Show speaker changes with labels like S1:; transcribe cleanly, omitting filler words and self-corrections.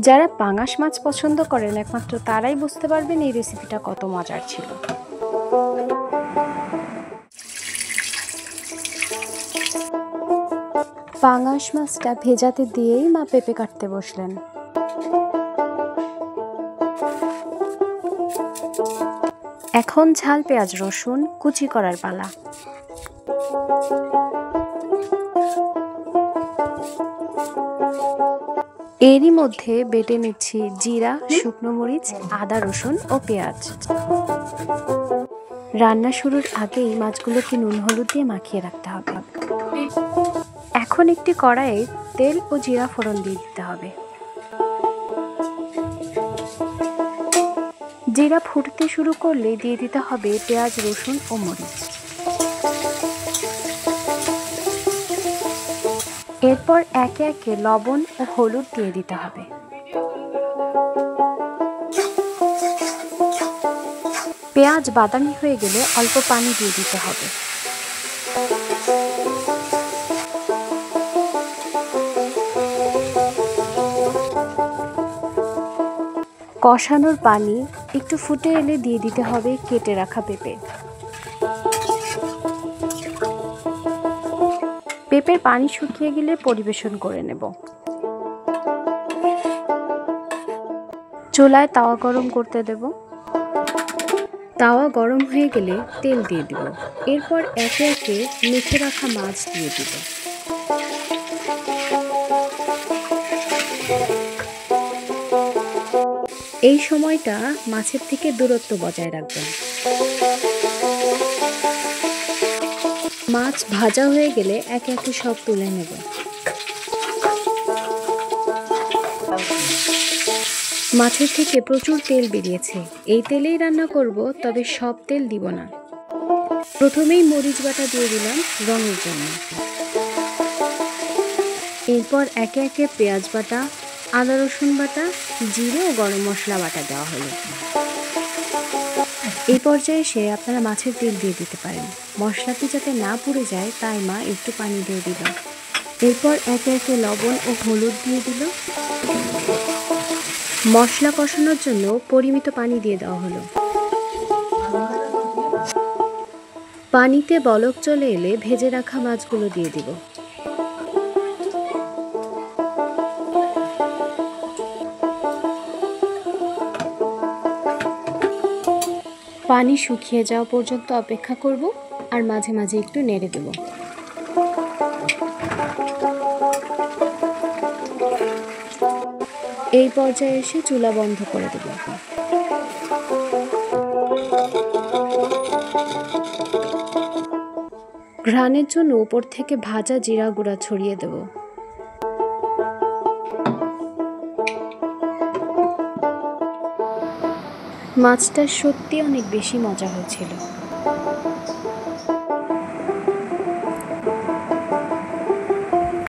S1: যারা পাঙাশ মাছ পছন্দ করেন একমাত্র তারাই বুঝতে পারবেন এই রেসিপিটা কত মজার ছিল। পাঙাশ মাছটা ভেজাতে দিয়েই মা পেঁপে কাটতে বসলেন। এখন ঝাল পেঁয়াজ রসুন কুচি করার পালা। এরই মধ্যে বেটে নিচ্ছি জিরা, শুকনো মরিচ, আদা, রসুন ও পেঁয়াজ। রান্না শুরুর আগেই মাছগুলোকে নুন হলুদ দিয়ে মাখিয়ে রাখতে হবে। এখন একটি কড়াইয়ে তেল ও জিরা ফোড়ন দিয়ে দিতে হবে। জিরা ফুটতে শুরু করলে দিয়ে দিতে হবে পেঁয়াজ, রসুন ও মরিচ। এরপর একে একে লবণ ও হলুদ দিয়ে দিতে হবে। পেঁয়াজ বাদামি হয়ে গেলে অল্প পানি দিয়ে দিতে হবে। কষানোর পানি একটু ফুটে এলে দিয়ে দিতে হবে কেটে রাখা পেঁপে। পেঁপের পানি শুকিয়ে গেলে পরিবেশন করে নেব। চুলায় তাওয়া গরম করতে দেব। তাওয়া গরম হয়ে গেলে তেল দিয়ে দিব। এরপর একে একে মেখে রাখা মাছ দিয়ে দিব। এই সময়টা মাছের থেকে দূরত্ব বজায় রাখবেন। মাছ ভাজা হয়ে গেলে একে একে সব তুলে নেব। মাছের থেকে প্রচুর তেল বেরিয়েছে। এই তেলেই রান্না করব, তবে সব তেল দিব না। প্রথমেই মরিচ বাটা দিয়ে দিলাম রঙের জন্য। এরপর একে একে পেঁয়াজ বাটা, আদা রসুন বাটা, জিরে ও গরম মশলা বাটা দেওয়া হলো। এই পর্যায়ে এসে আপনারা মাছের তেল দিয়ে দিতে পারেন। মশলাটি যাতে না পুড়ে যায় তাই মা একটু পানি দিয়ে দিল। এরপর একে একে লবণ ও হলুদ দিয়ে দিল। মশলা কষানোর জন্য পরিমিত পানি দিয়ে দেওয়া হলো। পানিতে বলক চলে এলে ভেজে রাখা মাছগুলো দিয়ে দিব। পানি শুকিয়ে যাওয়া পর্যন্ত অপেক্ষা করব আর মাঝে মাঝে একটু নেড়ে দেব। এই পর্যায়ে এসে চুলা বন্ধ করে দেব। ঘ্রাণের জন্য উপর থেকে ভাজা জিরা গুঁড়া ছড়িয়ে দেব। মাছটা সত্যি অনেক বেশি মজা হয়েছিল।